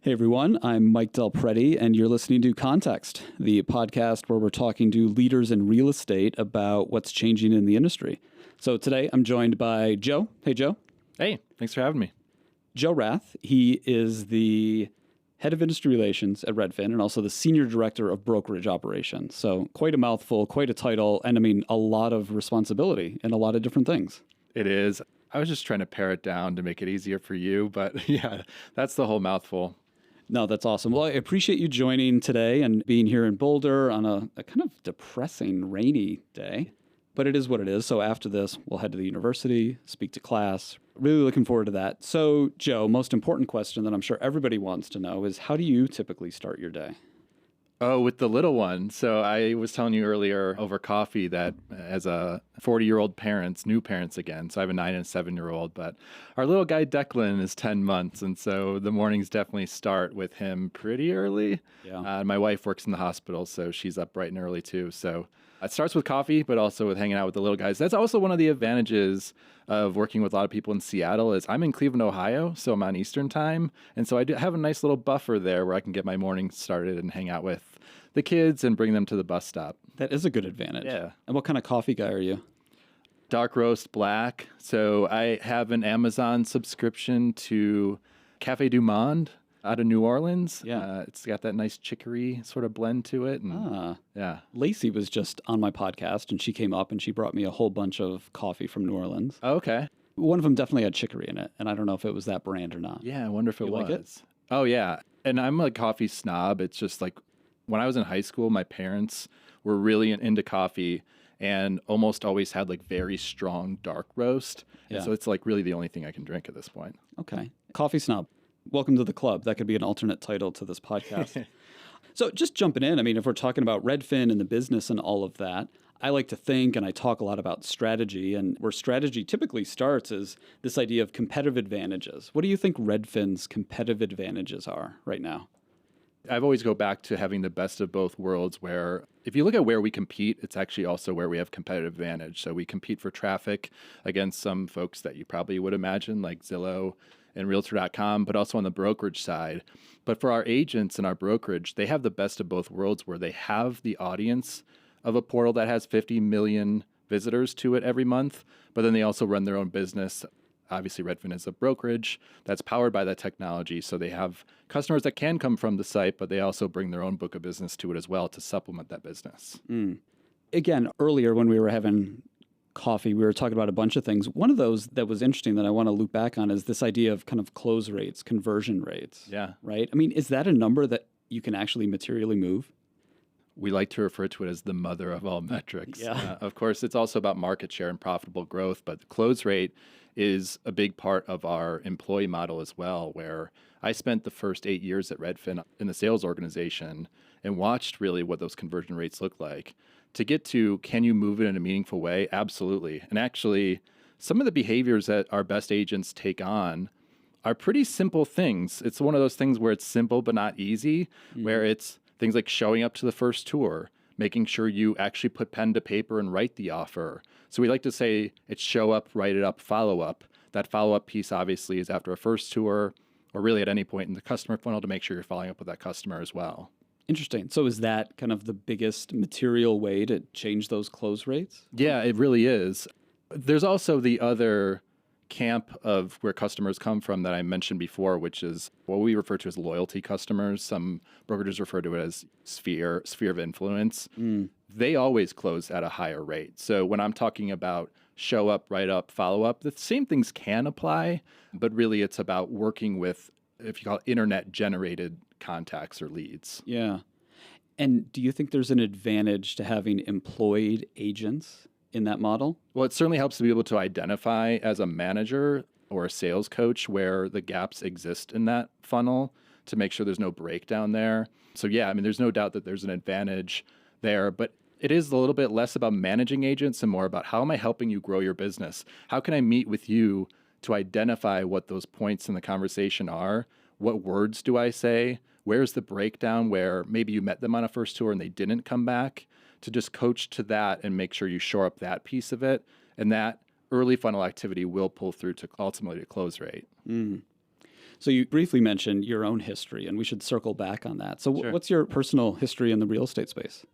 Hey everyone, I'm Mike Del Preti, and you're listening to Context, the podcast where we're talking to leaders in real estate about what's changing in the industry. So today I'm joined by Joe. Hey Joe. Hey, thanks for having me. Joe Rath. He is the head of industry relations at Redfin and also the senior director of brokerage operations. So quite a mouthful, quite a title, and I mean a lot of responsibility in a lot of different things. It is. I was just trying to pare it down to make it easier for you, but yeah, that's the whole mouthful. No, that's awesome. Well, I appreciate you joining today and being here in Boulder on a kind of depressing, rainy day. But it is what it is. So after this, we'll head to the university, speak to class. Really looking forward to that. So, Joe, most important question that I'm sure everybody wants to know is how do you typically start your day? Oh, with the little one. So I was telling you earlier over coffee that as a 40-year-old new parents again, so I have a 9 and a 7-year-old, but our little guy Declan is 10 months. And so the mornings definitely start with him pretty early. Yeah. My wife works in the hospital, so she's up bright and early too. So it starts with coffee, but also with hanging out with the little guys. That's also one of the advantages of working with a lot of people in Seattle is I'm in Cleveland, Ohio, so I'm on Eastern time. And so I do have a nice little buffer there where I can get my morning started and hang out with the kids and bring them to the bus stop. That is a good advantage. Yeah. And what kind of coffee guy are you? Dark roast black. So I have an Amazon subscription to Cafe Du Monde out of New Orleans. Yeah. It's got that nice chicory sort of blend to it. And yeah. Lacey was just on my podcast and she came up and she brought me a whole bunch of coffee from New Orleans. Oh, okay. One of them definitely had chicory in it, and I don't know if it was that brand or not. Yeah, I wonder if it You was. like it? Oh, yeah. And I'm a coffee snob. It's just like when I was in high school, my parents were really into coffee and almost always had like very strong dark roast. Yeah. And so it's like really the only thing I can drink at this point. Okay. Coffee snob. Welcome to the club. That could be an alternate title to this podcast. So just jumping in, I mean, if we're talking about Redfin and the business and all of that, I like to think and I talk a lot about strategy, and where strategy typically starts is this idea of competitive advantages. What do you think Redfin's competitive advantages are right now? I've always go back to having the best of both worlds where if you look at where we compete, it's actually also where we have competitive advantage. So we compete for traffic against some folks that you probably would imagine like Zillow and Realtor.com, but also on the brokerage side. But for our agents and our brokerage, they have the best of both worlds where they have the audience of a portal that has 50 million visitors to it every month, but then they also run their own business. Obviously, Redfin is a brokerage that's powered by that technology. So they have customers that can come from the site, but they also bring their own book of business to it as well to supplement that business. Again, earlier when we were having coffee, we were talking about a bunch of things. One of those that was interesting that I want to loop back on is this idea of kind of close rates, conversion rates. Yeah. Right? I mean, is that a number that you can actually materially move? We like to refer to it as the mother of all metrics. Yeah. Of course, it's also about market share and profitable growth, but the close rate is a big part of our employee model as well, where I spent the first 8 years at Redfin in the sales organization and watched really what those conversion rates look like. To get to, can you move it in a meaningful way? Absolutely. And actually, some of the behaviors that our best agents take on are pretty simple things. It's one of those things where it's simple but not easy, where it's things like showing up to the first tour, making sure you actually put pen to paper and write the offer. So we like to say it's show up, write it up, follow up. That follow up piece obviously is after a first tour or really at any point in the customer funnel to make sure you're following up with that customer as well. Interesting. So is that kind of the biggest material way to change those close rates? Yeah, it really is. There's also the other camp of where customers come from that I mentioned before, which is what we refer to as loyalty customers. Some brokerages refer to it as sphere of influence. They always close at a higher rate. So when I'm talking about show up, write up, follow up, the same things can apply, but really it's about working with, if you call it internet generated contacts or leads. Yeah. And do you think there's an advantage to having employed agents in that model? Well, it certainly helps to be able to identify as a manager or a sales coach where the gaps exist in that funnel to make sure there's no breakdown there. So yeah, I mean, there's no doubt that there's an advantage there, but it is a little bit less about managing agents and more about how am I helping you grow your business? How can I meet with you to identify what those points in the conversation are? What words do I say? Where's the breakdown where maybe you met them on a first tour and they didn't come back? To just coach to that and make sure you shore up that piece of it. And that early funnel activity will pull through to ultimately a close rate. So you briefly mentioned your own history, and we should circle back on that. So Sure. what's your personal history in the real estate space?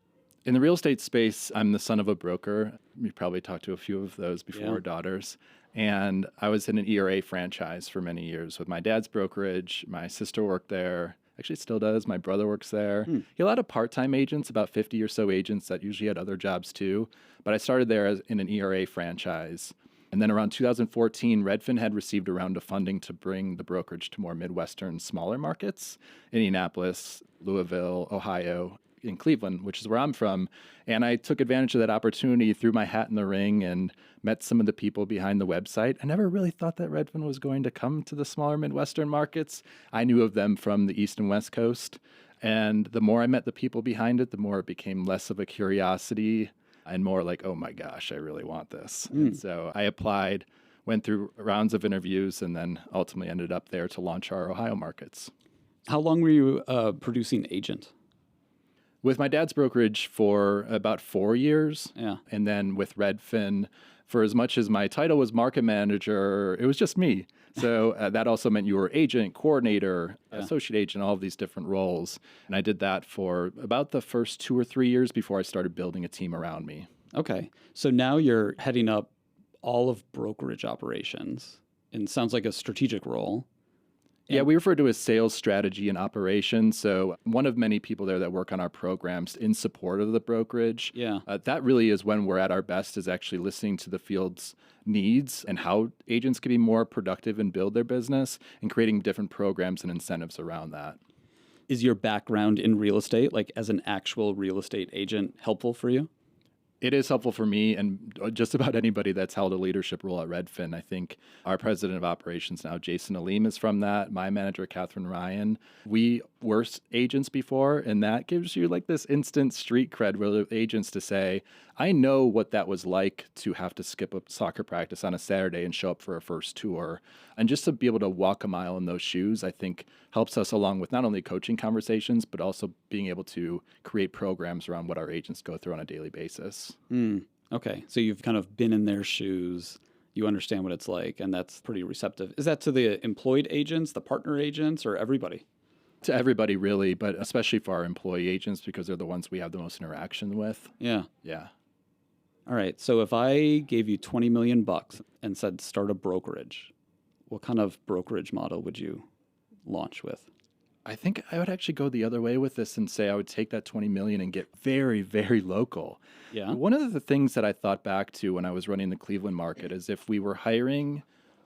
In the real estate space, I'm the son of a broker. You probably talked to a few of those before, Yeah. daughters. And I was in an ERA franchise for many years with my dad's brokerage. My sister worked there. Actually, still does. My brother works there. He had a lot of part-time agents, about 50 or so agents that usually had other jobs too. But I started there in an ERA franchise. And then around 2014, Redfin had received a round of funding to bring the brokerage to more Midwestern, smaller markets, Indianapolis, Louisville, Ohio, in Cleveland, which is where I'm from. And I took advantage of that opportunity, threw my hat in the ring, and met some of the people behind the website. I never really thought that Redfin was going to come to the smaller Midwestern markets. I knew of them from the East and West Coast. And the more I met the people behind it, the more it became less of a curiosity and more like, oh my gosh, I really want this. And so I applied, went through rounds of interviews, and then ultimately ended up there to launch our Ohio markets. How long were you a producing agent? With my dad's brokerage for about 4 years. Yeah. And then with Redfin, for as much as my title was market manager, it was just me. So that also meant you were agent, coordinator, associate agent, all of these different roles. And I did that for about the first 2 or 3 years before I started building a team around me. Okay. So now you're heading up all of brokerage operations, and sounds like a strategic role. Yeah, we refer to it as sales strategy and operations. So one of many people there that work on our programs in support of the brokerage. Yeah. That really is when we're at our best, is actually listening to the field's needs and how agents can be more productive and build their business, and creating different programs and incentives around that. Is your background in real estate, like as an actual real estate agent, helpful for you? It is helpful for me and just about anybody that's held a leadership role at Redfin. I think our president of operations now, Jason Aleem, is from that. My manager, Catherine Ryan. We were agents before, and that gives you like this instant street cred with agents to say, I know what that was like to have to skip a soccer practice on a Saturday and show up for a first tour. And just to be able to walk a mile in those shoes, I think helps us along with not only coaching conversations, but also being able to create programs around what our agents go through on a daily basis. Okay. So you've kind of been in their shoes. You understand what it's like, and that's pretty receptive. Is that to the employed agents, the partner agents, or everybody? To everybody, really, but especially for our employee agents because they're the ones we have the most interaction with. Yeah. Yeah. All right. So if I gave you 20 million bucks and said start a brokerage, what kind of brokerage model would you launch with? I think I would actually go the other way with this and say I would take that 20 million and get very, very local. Yeah. One of the things that I thought back to when I was running the Cleveland market is if we were hiring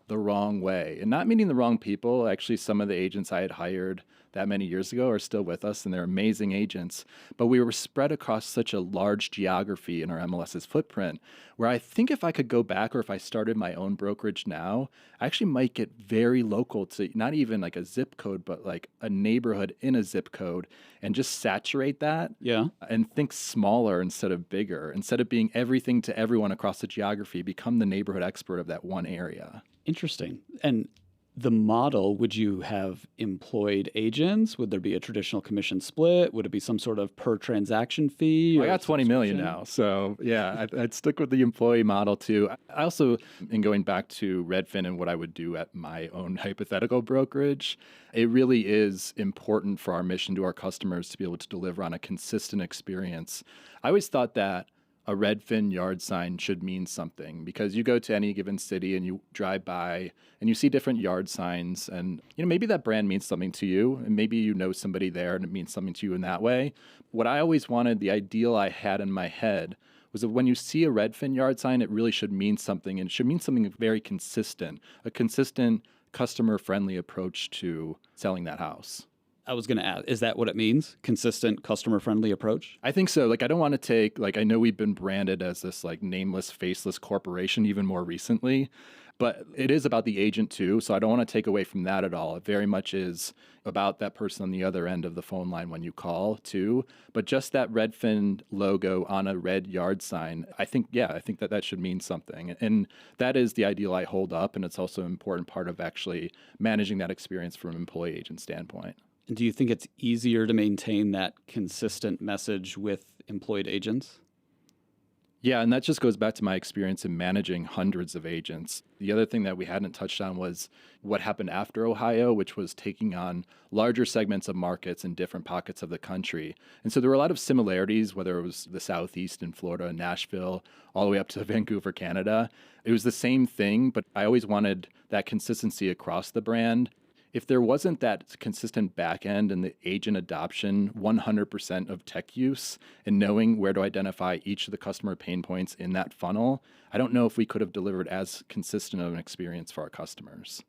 the wrong way, and not meaning the wrong people. Actually, some of the agents I had hired that many years ago are still with us, and they're amazing agents. But we were spread across such a large geography in our MLS's footprint, where I think if I could go back, or if I started my own brokerage now, I actually might get very local to not even like a zip code, but like a neighborhood in a zip code, and just saturate that. Yeah. And think smaller instead of bigger. Instead of being everything to everyone across the geography, become the neighborhood expert of that one area. Interesting. And the model, would you have employed agents? Would there be a traditional commission split? Would it be some sort of per transaction fee? I got 20 million now. So yeah, I'd stick with the employee model too. I also, in going back to Redfin and what I would do at my own hypothetical brokerage, it really is important for our mission to our customers to be able to deliver on a consistent experience. I always thought that a Redfin yard sign should mean something, because you go to any given city and you drive by and you see different yard signs, and maybe that brand means something to you, and maybe you know somebody there and it means something to you in that way. What I always wanted, the ideal I had in my head, was that when you see a Redfin yard sign, it really should mean something, and it should mean something very consistent, a consistent customer-friendly approach to selling that house. I was going to ask, is that what it means? Consistent, customer-friendly approach? I think so. Like, I don't want to take, like, I know we've been branded as this, like, nameless, faceless corporation even more recently, but it is about the agent too. So I don't want to take away from that at all. It very much is about that person on the other end of the phone line when you call too. But just that Redfin logo on a red yard sign, I think that should mean something. And that is the ideal I hold up. And it's also an important part of actually managing that experience from an employee agent standpoint. And do you think it's easier to maintain that consistent message with employed agents? Yeah, and that just goes back to my experience in managing hundreds of agents. The other thing that we hadn't touched on was what happened after Ohio, which was taking on larger segments of markets in different pockets of the country. And so there were a lot of similarities, whether it was the Southeast in Florida, Nashville, all the way up to Vancouver, Canada. It was the same thing, but I always wanted that consistency across the brand. If there wasn't that consistent back end and the agent adoption, 100% of tech use, and knowing where to identify each of the customer pain points in that funnel, I don't know if we could have delivered as consistent of an experience for our customers.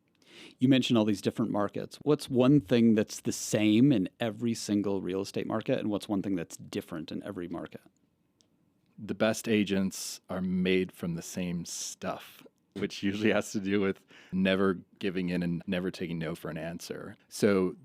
You mentioned all these different markets. What's one thing that's the same in every single real estate market, and what's one thing that's different in every market? The best agents are made from the same stuff, which usually has to do with never giving in and never taking no for an answer. So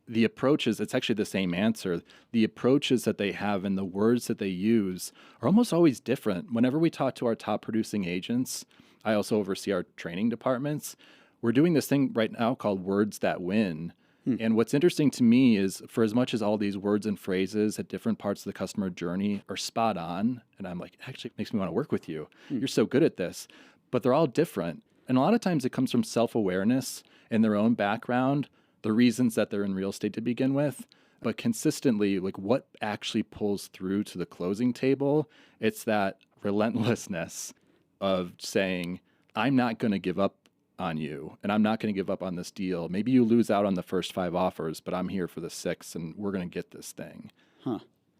the approaches, it's actually the same answer. The approaches that they have and the words that they use are almost always different. Whenever we talk to our top producing agents, I also oversee our training departments. We're doing this thing right now called Words That Win. And what's interesting to me is for as much as all these words and phrases at different parts of the customer journey are spot on, and I'm like, it actually makes me want to work with you. You're so good at this. But they're all different. And a lot of times it comes from self-awareness and their own background, the reasons that they're in real estate to begin with. But consistently, like what actually pulls through to the closing table, it's that relentlessness of saying, I'm not going to give up on you, and I'm not going to give up on this deal. Maybe you lose out on the first 5 offers, but I'm here for the 6, and we're going to get this thing. Huh.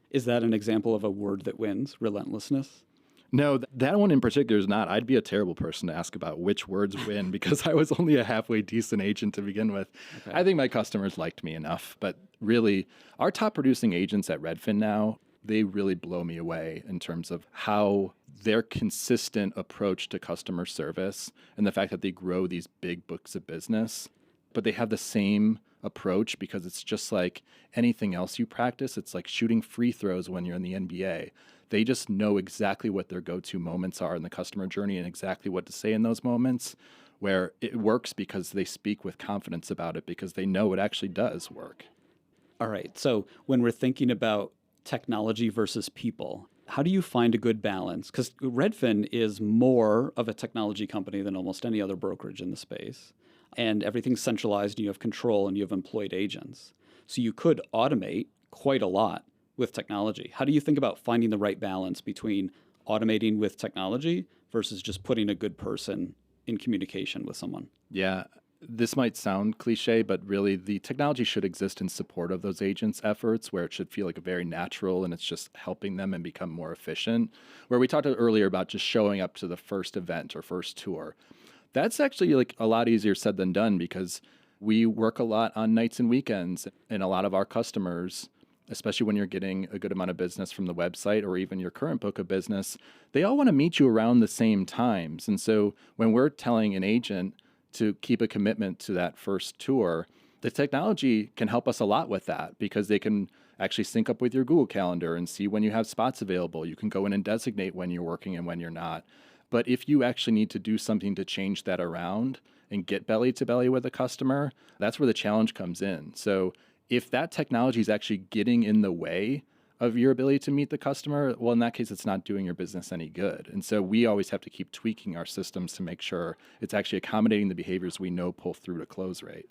Is that an example of a word that wins, relentlessness? No, that one in particular is not. I'd be a terrible person to ask about which words win because I was only a halfway decent agent to begin with. Okay. I think my customers liked me enough, but really, our top producing agents at Redfin now, they really blow me away in terms of how their consistent approach to customer service and the fact that they grow these big books of business, but they have the same approach because it's just like anything else you practice. It's like shooting free throws when you're in the NBA. They just know exactly what their go-to moments are in the customer journey and exactly what to say in those moments, where it works because they speak with confidence about it because they know it actually does work. All right. So when we're thinking about technology versus people, how do you find a good balance? Because Redfin is more of a technology company than almost any other brokerage in the space. And everything's centralized and you have control and you have employed agents. So you could automate quite a lot with technology. How do you think about finding the right balance between automating with technology versus just putting a good person in communication with someone? Yeah. This might sound cliche, but really the technology should exist in support of those agents' efforts where it should feel like a very natural and it's just helping them and become more efficient. Where we talked earlier about just showing up to the first event or first tour. That's actually like a lot easier said than done because we work a lot on nights and weekends and a lot of our customers, especially when you're getting a good amount of business from the website or even your current book of business, they all want to meet you around the same times. And so when we're telling an agent to keep a commitment to that first tour, the technology can help us a lot with that because they can actually sync up with your Google Calendar and see when you have spots available. You can go in and designate when you're working and when you're not. But if you actually need to do something to change that around and get belly to belly with a customer, that's where the challenge comes in. So if that technology is actually getting in the way of your ability to meet the customer, well, in that case, it's not doing your business any good. And so we always have to keep tweaking our systems to make sure it's actually accommodating the behaviors we know pull through to close rate.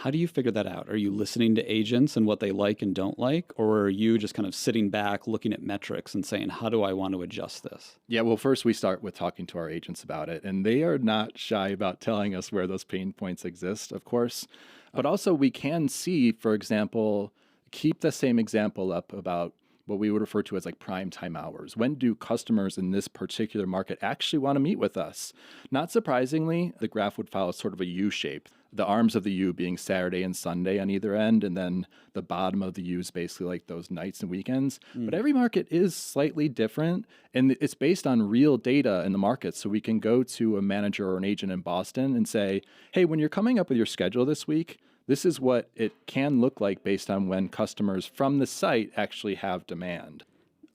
How do you figure that out? Are you listening to agents and what they like and don't like? Or are you just kind of sitting back, looking at metrics and saying, how do I want to adjust this? Yeah, well, first we start with talking to our agents about it. And they are not shy about telling us where those pain points exist, of course. But also we can see, for example, keep the same example up about what we would refer to as like prime time hours. When do customers in this particular market actually want to meet with us? Not surprisingly, the graph would follow sort of a U shape. The arms of the U being Saturday and Sunday on either end, and then the bottom of the U is basically like those nights and weekends. But every market is slightly different, and it's based on real data in the market. So we can go to a manager or an agent in Boston and say, hey, when you're coming up with your schedule this week, this is what it can look like based on when customers from the site actually have demand.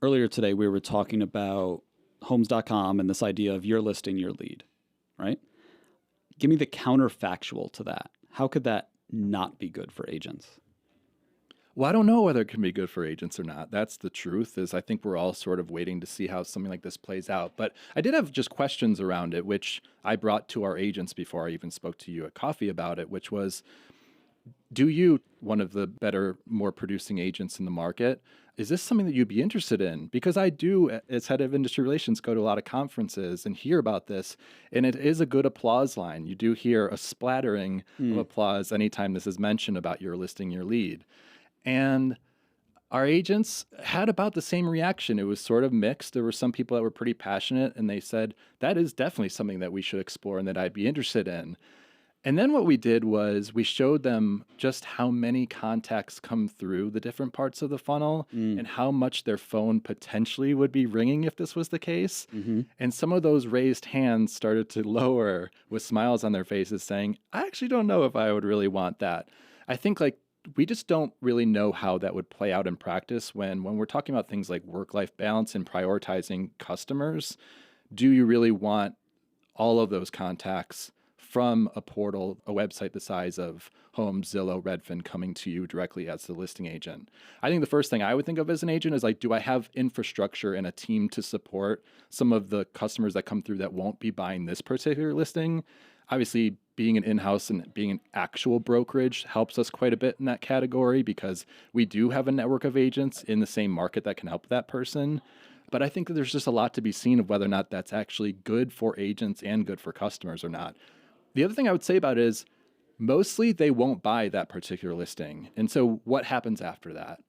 Earlier today, we were talking about homes.com and this idea of your listing, your lead, right? Give me the counterfactual to that. How could that not be good for agents? Well, I don't know whether it can be good for agents or not. That's the truth, is I think we're all sort of waiting to see how something like this plays out. But I did have just questions around it, which I brought to our agents before I even spoke to you at coffee about it, which was, do you, one of the better, more producing agents in the market, is this something that you'd be interested in? Because I do, as head of industry relations, go to a lot of conferences and hear about this, and it is a good applause line. You do hear a splattering of applause anytime this is mentioned about your listing your lead. And our agents had about the same reaction. It was sort of mixed. There were some people that were pretty passionate, and they said, that is definitely something that we should explore and that I'd be interested in. And then what we did was we showed them just how many contacts come through the different parts of the funnel and how much their phone potentially would be ringing if this was the case. And some of those raised hands started to lower with smiles on their faces saying, I actually don't know if I would really want that. I think like we just don't really know how that would play out in practice when we're talking about things like work-life balance and prioritizing customers. Do you really want all of those contacts from a portal, a website the size of Home, Zillow, Redfin coming to you directly as the listing agent? I think the first thing I would think of as an agent is like, do I have infrastructure and a team to support some of the customers that come through that won't be buying this particular listing? Obviously, being an in-house and being an actual brokerage helps us quite a bit in that category because we do have a network of agents in the same market that can help that person. But I think that there's just a lot to be seen of whether or not that's actually good for agents and good for customers or not. The other thing I would say about it is mostly they won't buy that particular listing. And so what happens after that?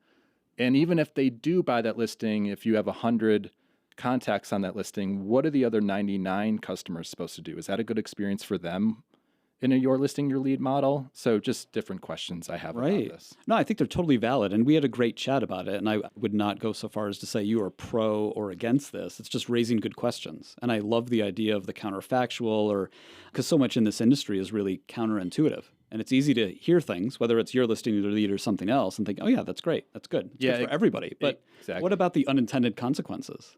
And even if they do buy that listing, if you have 100 contacts on that listing, what are the other 99 customers supposed to do? Is that a good experience for them in a your listing your lead model? So just different questions I have about this. No, I think they're totally valid. And we had a great chat about it. And I would not go so far as to say you are pro or against this. It's just raising good questions. And I love the idea of the counterfactual, or because so much in this industry is really counterintuitive. And it's easy to hear things, whether it's your listing your lead or something else, and think, oh yeah, that's great. That's good. It's good for everybody. But what about the unintended consequences?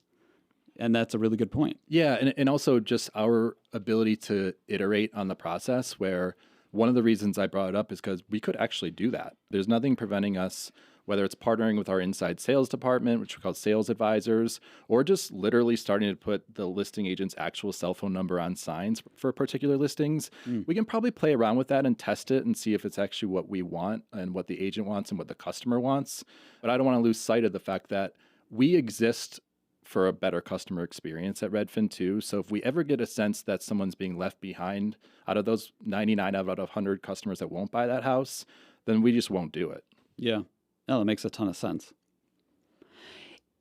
And that's a really good point. Yeah, and also just our ability to iterate on the process, where one of the reasons I brought it up is because we could actually do that. There's nothing preventing us, whether it's partnering with our inside sales department, which we call sales advisors, or just literally starting to put the listing agent's actual cell phone number on signs for particular listings. We can probably play around with that and test it and see if it's actually what we want and what the agent wants and what the customer wants. But I don't want to lose sight of the fact that we exist for a better customer experience at Redfin too. So if we ever get a sense that someone's being left behind out of those 99 out of 100 customers that won't buy that house, then we just won't do it. Yeah. No, that makes a ton of sense.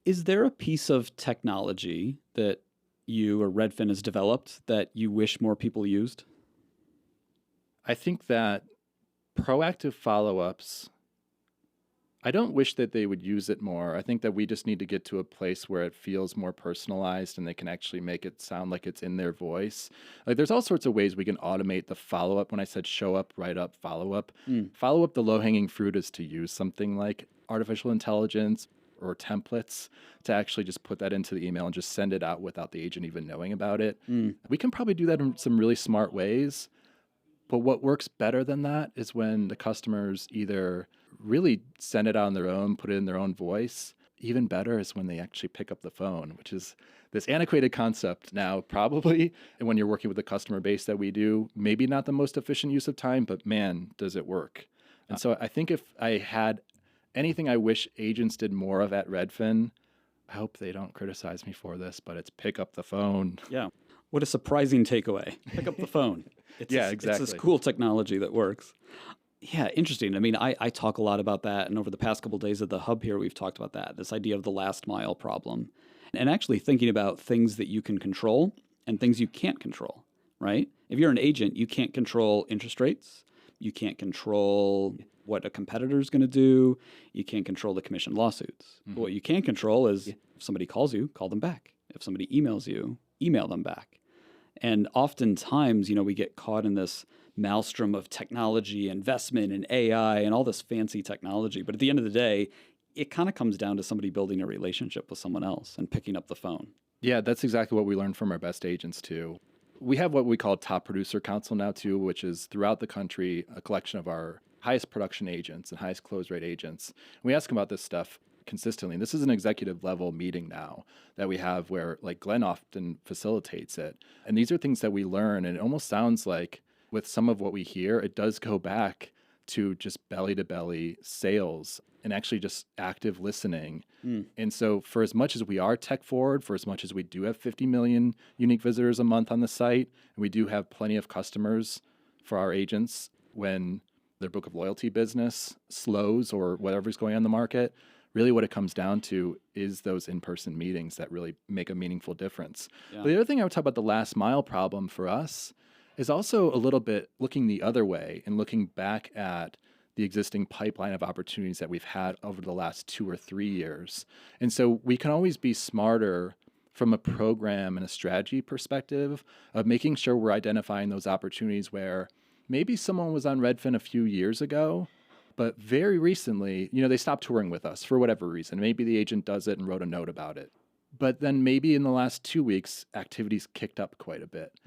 Is there a piece of technology that you or Redfin has developed that you wish more people used? I think that proactive follow-ups, I don't wish that they would use it more. I think that we just need to get to a place where it feels more personalized and they can actually make it sound like it's in their voice. Like there's all sorts of ways we can automate the follow-up. When I said show up, write up, follow up. Follow up, the low-hanging fruit is to use something like artificial intelligence or templates to actually just put that into the email and just send it out without the agent even knowing about it. We can probably do that in some really smart ways. But what works better than that is when the customers either really send it out on their own, put it in their own voice. Even better is when they actually pick up the phone, which is this antiquated concept now, probably. And when you're working with the customer base that we do, maybe not the most efficient use of time, but man, does it work. And so I think if I had anything I wish agents did more of at Redfin, I hope they don't criticize me for this, but it's pick up the phone. Yeah. What a surprising takeaway. Pick up the phone. Exactly. It's this cool technology that works. Yeah, interesting. I mean, I talk a lot about that. And over the past couple of days at the hub here, we've talked about that, this idea of the last mile problem. And actually thinking about things that you can control and things you can't control, right? If you're an agent, you can't control interest rates. You can't control what a competitor is going to do. You can't control the commission lawsuits. But what you can control is if somebody calls you, call them back. If somebody emails you, email them back. And oftentimes, we get caught in this maelstrom of technology, investment, and AI, and all this fancy technology. But at the end of the day, it kind of comes down to somebody building a relationship with someone else and picking up the phone. Yeah, that's exactly what we learned from our best agents too. We have what we call Top Producer Council now too, which is throughout the country, a collection of our highest production agents and highest close rate agents. And we ask them about this stuff consistently. And this is an executive level meeting now that we have where like Glenn often facilitates it. And these are things that we learn. And it almost sounds like with some of what we hear, it does go back to just belly to belly sales and actually just active listening. And so for as much as we are tech forward, for as much as we do have 50 million unique visitors a month on the site, and we do have plenty of customers for our agents when their book of loyalty business slows or whatever's going on in the market, really what it comes down to is those in-person meetings that really make a meaningful difference. Yeah. But the other thing I would talk about, the last mile problem for us, is also a little bit looking the other way and looking back at the existing pipeline of opportunities that we've had over the last 2 or 3 years. And so we can always be smarter from a program and a strategy perspective of making sure we're identifying those opportunities where maybe someone was on Redfin a few years ago, but very recently, they stopped touring with us for whatever reason. Maybe the agent does it and wrote a note about it. But then maybe in the last 2 weeks, activity's kicked up quite a bit.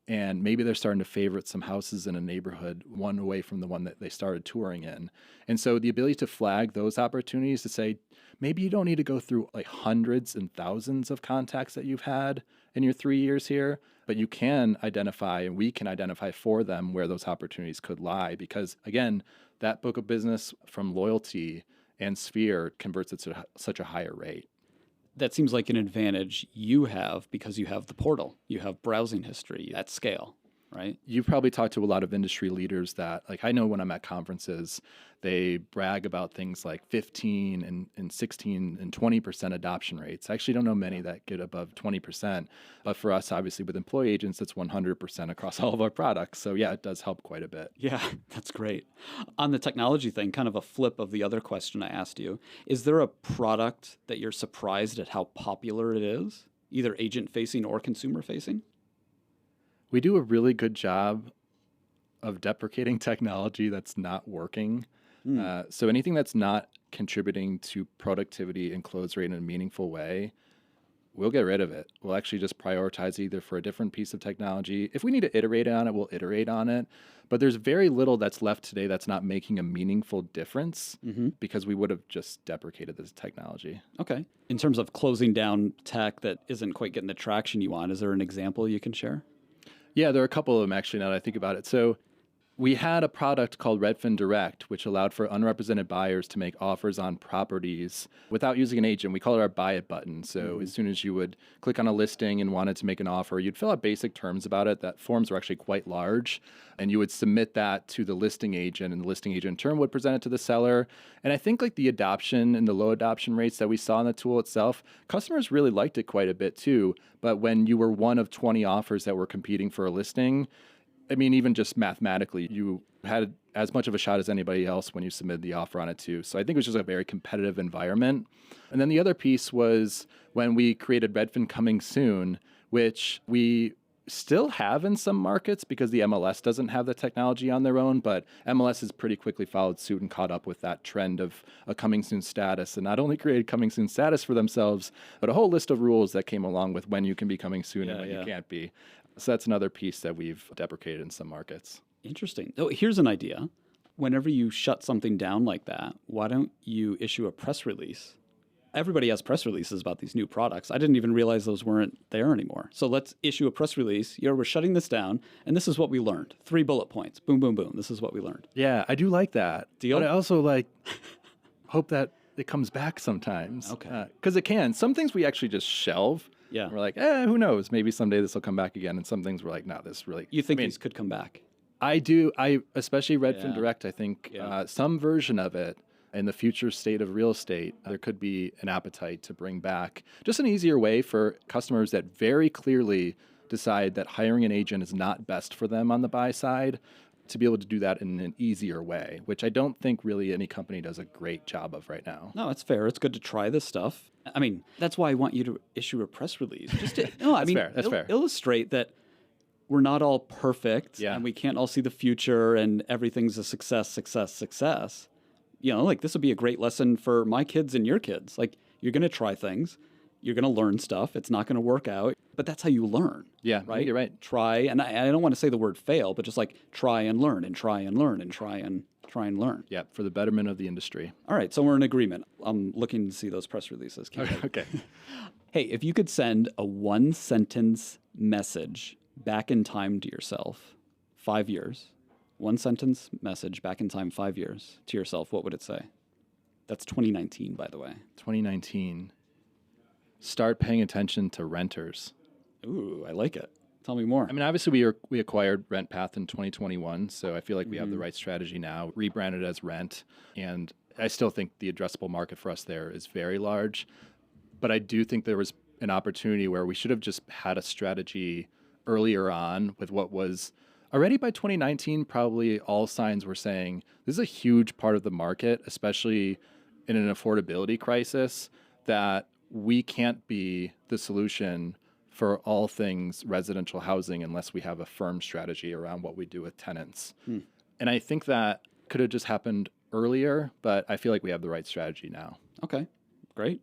And maybe they're starting to favorite some houses in a neighborhood, one away from the one that they started touring in. And so the ability to flag those opportunities to say, maybe you don't need to go through like hundreds and thousands of contacts that you've had in your 3 years here, but you can identify and we can identify for them where those opportunities could lie. Because again, that book of business from loyalty and Sphere converts at such a higher rate. That seems like an advantage you have because you have the portal. You have browsing history at scale, right? You've probably talked to a lot of industry leaders that, like, I know when I'm at conferences, they brag about things like 15 and 16 and 20% adoption rates. I actually don't know many that get above 20%. But for us, obviously, with employee agents, it's 100% across all of our products. So yeah, it does help quite a bit. Yeah, that's great. On the technology thing, kind of a flip of the other question I asked you, is there a product that you're surprised at how popular it is, either agent-facing or consumer-facing? We do a really good job of deprecating technology that's not working. So anything that's not contributing to productivity and close rate in a meaningful way, we'll get rid of it. We'll actually just prioritize either for a different piece of technology. If we need to iterate on it, we'll iterate on it. But there's very little that's left today that's not making a meaningful difference because we would have just deprecated this technology. Okay. In terms of closing down tech that isn't quite getting the traction you want, is there an example you can share? Yeah, there are a couple of them actually now that I think about it. So we had a product called Redfin Direct, which allowed for unrepresented buyers to make offers on properties without using an agent. We call it our buy it button. So as soon as you would click on a listing and wanted to make an offer, you'd fill out basic terms about it. That forms were actually quite large. And you would submit that to the listing agent, and the listing agent in turn would present it to the seller. And I think like the adoption and the low adoption rates that we saw in the tool itself, customers really liked it quite a bit too. But when you were one of 20 offers that were competing for a listing, I mean, even just mathematically, you had as much of a shot as anybody else when you submitted the offer on it too. So I think it was just a very competitive environment. And then the other piece was when we created Redfin Coming Soon, which we still have in some markets because the MLS doesn't have the technology on their own, but MLS has pretty quickly followed suit and caught up with that trend of a coming soon status, and not only created coming soon status for themselves, but a whole list of rules that came along with when you can be coming soon and when you can't be. So that's another piece that we've deprecated in some markets. Interesting. Oh, here's an idea. Whenever you shut something down like that, why don't you issue a press release? Everybody has press releases about these new products. I didn't even realize those weren't there anymore. So let's issue a press release. We're shutting this down, and this is what we learned. 3 bullet points. Boom, boom, boom. This is what we learned. Yeah, I do like that. Deal? But I also hope that it comes back sometimes. Okay. Because it can. Some things we actually just shelve. Yeah. We're like, who knows? Maybe someday this will come back again. And some things we're like, no, this really... You think these could come back? I do. Especially Redfin Direct, I think some version of it in the future state of real estate, there could be an appetite to bring back just an easier way for customers that very clearly decide that hiring an agent is not best for them on the buy side, to be able to do that in an easier way, which I don't think really any company does a great job of right now. No, it's fair. It's good to try this stuff. I mean, that's why I want you to issue a press release. Just to, That's fair. Illustrate that we're not all perfect and we can't all see the future and everything's a success. This would be a great lesson for my kids and your kids. Like, you're going to try things. You're going to learn stuff. It's not going to work out. But that's how you learn. Yeah, right? You're right. Try. And I don't want to say the word fail, but just like try and learn and try and learn and try and try and learn. Yeah, for the betterment of the industry. All right, so we're in agreement. I'm looking to see those press releases. Can't wait. Okay. Hey, if you could send a one-sentence message back in time to yourself, 5 years, one-sentence message back in time 5 years to yourself, what would it say? That's 2019, by the way. 2019. Start paying attention to renters. Ooh, I like it. Tell me more. I mean, obviously we acquired RentPath in 2021, so I feel like we have the right strategy now, rebranded as Rent, and I still think the addressable market for us there is very large. But I do think there was an opportunity where we should have just had a strategy earlier on with what was already by 2019, probably all signs were saying this is a huge part of the market, especially in an affordability crisis, that we can't be the solution for all things residential housing unless we have a firm strategy around what we do with tenants. And I think that could have just happened earlier, but I feel like we have the right strategy now. Okay, great.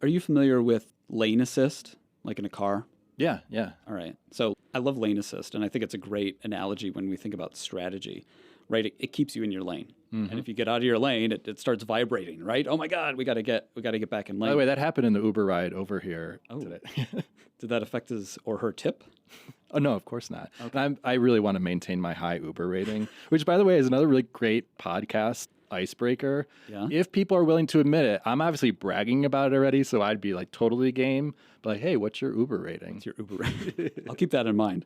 Are you familiar with lane assist, like in a car? Yeah. All right. So I love lane assist, and I think it's a great analogy when we think about strategy, right? It keeps you in your lane. And if you get out of your lane, it starts vibrating, right? Oh my God, we got to get back in lane. By the way, that happened in the Uber ride over here today. Did that affect his or her tip? Oh, no, of course not. Okay. I really want to maintain my high Uber rating, which, by the way, is another really great podcast icebreaker. Yeah. If people are willing to admit it, I'm obviously bragging about it already, so I'd be like totally game. But like, hey, what's your Uber rating? What's your Uber rating? I'll keep that in mind.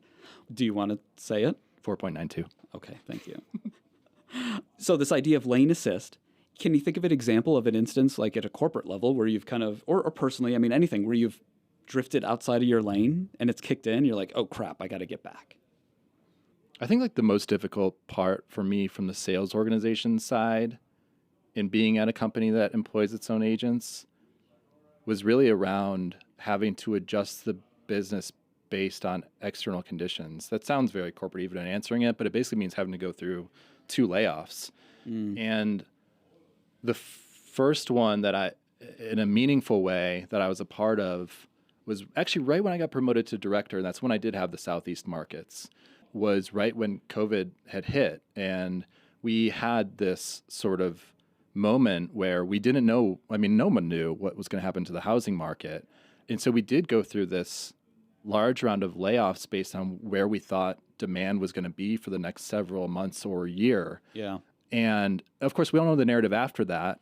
Do you want to say it? 4.92. Okay, thank you. So this idea of lane assist, can you think of an example of an instance like at a corporate level where you've kind of, or personally, I mean, anything where you've drifted outside of your lane and it's kicked in, you're like, oh crap, I got to get back. I think like the most difficult part for me from the sales organization side in being at a company that employs its own agents was really around having to adjust the business based on external conditions. That sounds very corporate even in answering it, but it basically means having to go through 2 layoffs. And the first one that I, in a meaningful way, that I was a part of was actually right when I got promoted to director, and that's when I did have the Southeast markets, was right when COVID had hit. And we had this sort of moment where we didn't know, I mean, no one knew what was going to happen to the housing market. And so we did go through this large round of layoffs based on where we thought demand was going to be for the next several months or year. Yeah. And of course, we all know the narrative after that,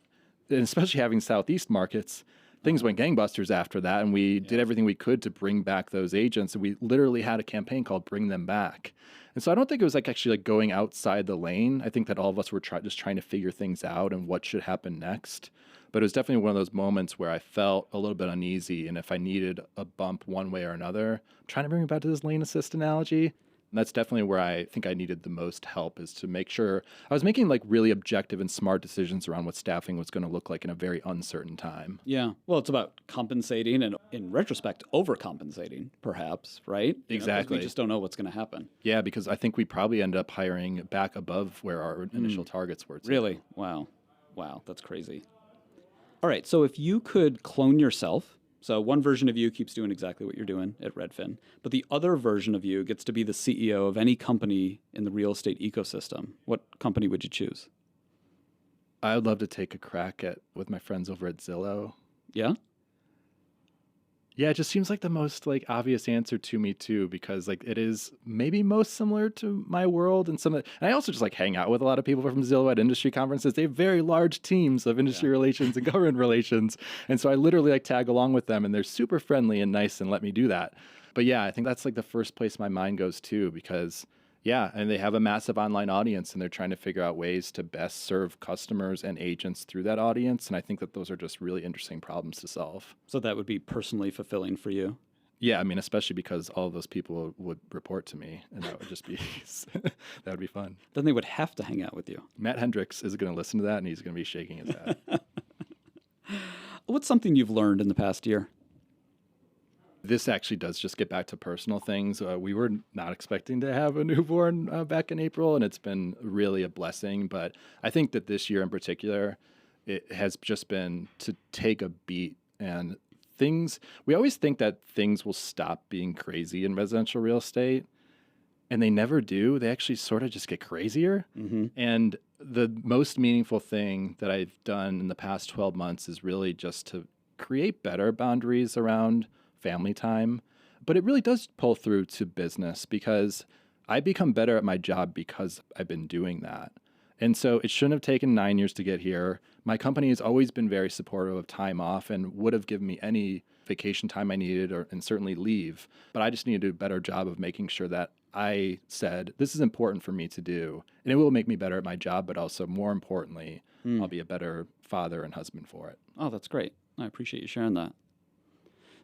and especially having Southeast markets, things went gangbusters after that. And we did everything we could to bring back those agents. And we literally had a campaign called Bring Them Back. And so I don't think it was like actually like going outside the lane. I think that all of us were just trying to figure things out and what should happen next. But it was definitely one of those moments where I felt a little bit uneasy. And if I needed a bump one way or another, I'm trying to bring it back to this lane assist analogy. And that's definitely where I think I needed the most help, is to make sure I was making like really objective and smart decisions around what staffing was going to look like in a very uncertain time. Yeah. Well, it's about compensating and, in retrospect, overcompensating, perhaps, right? Exactly. We just don't know what's going to happen. Yeah, because I think we probably ended up hiring back above where our initial targets were. Really? Wow. Wow. That's crazy. All right. So if you could clone yourself, so one version of you keeps doing exactly what you're doing at Redfin, but the other version of you gets to be the CEO of any company in the real estate ecosystem, what company would you choose? I would love to take a crack at with my friends over at Zillow. Yeah? Yeah, it just seems like the most like obvious answer to me too, because like it is maybe most similar to my world and and I also just like hang out with a lot of people from Zillow at industry conferences. They have very large teams of industry relations and government relations. And so I literally like tag along with them, and they're super friendly and nice and let me do that. But yeah, I think that's like the first place my mind goes to, because yeah, and they have a massive online audience, and they're trying to figure out ways to best serve customers and agents through that audience. And I think that those are just really interesting problems to solve. So that would be personally fulfilling for you? Yeah, I mean, especially because all of those people would report to me, and that would just be, that would be fun. Then they would have to hang out with you. Matt Hendricks is going to listen to that, and he's going to be shaking his head. What's something you've learned in the past year? This actually does just get back to personal things. We were not expecting to have a newborn back in April, and it's been really a blessing. But I think that this year in particular, it has just been to take a beat. And we always think that things will stop being crazy in residential real estate, and they never do. They actually sort of just get crazier. And The most meaningful thing that I've done in the past 12 months is really just to create better boundaries around family time. But it really does pull through to business because I become better at my job because I've been doing that. And so it shouldn't have taken 9 years to get here. My company has always been very supportive of time off and would have given me any vacation time I needed and certainly leave. But I just need to do a better job of making sure that I said, this is important for me to do. And it will make me better at my job, but also more importantly, I'll be a better father and husband for it. Oh, that's great. I appreciate you sharing that.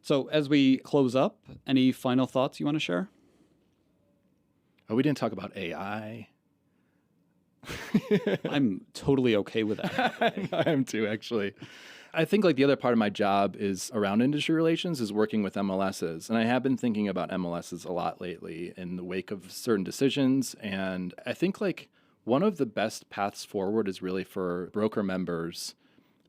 So as we close up, any final thoughts you want to share? Oh, we didn't talk about AI. I'm totally okay with that. I am too, actually. I think like the other part of my job is around industry relations is working with MLSs. And I have been thinking about MLSs a lot lately in the wake of certain decisions. And I think like one of the best paths forward is really for broker members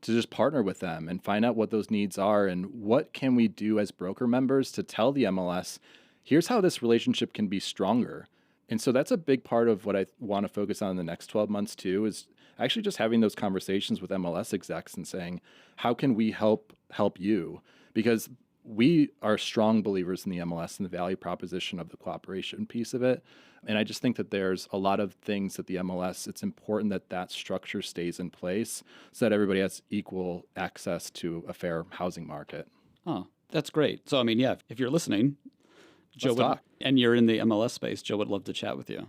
to just partner with them and find out what those needs are and what can we do as broker members to tell the MLS, here's how this relationship can be stronger. And so that's a big part of what I want to focus on in the next 12 months too, is actually just having those conversations with MLS execs and saying, how can we help you? Because we are strong believers in the MLS and the value proposition of the cooperation piece of it. And I just think that there's a lot of things that the MLS, it's important that that structure stays in place so that everybody has equal access to a fair housing market. Oh, that's great. So, I mean, yeah, if you're listening, Let's talk. And you're in the MLS space, Joe would love to chat with you.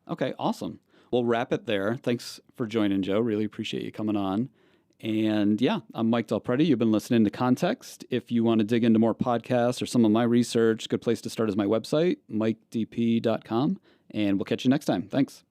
Okay, awesome. We'll wrap it there. Thanks for joining, Joe. Really appreciate you coming on. And yeah, I'm Mike Del Prete. You've been listening to Context. If you want to dig into more podcasts or some of my research, good place to start is my website, mikedp.com. And we'll catch you next time. Thanks.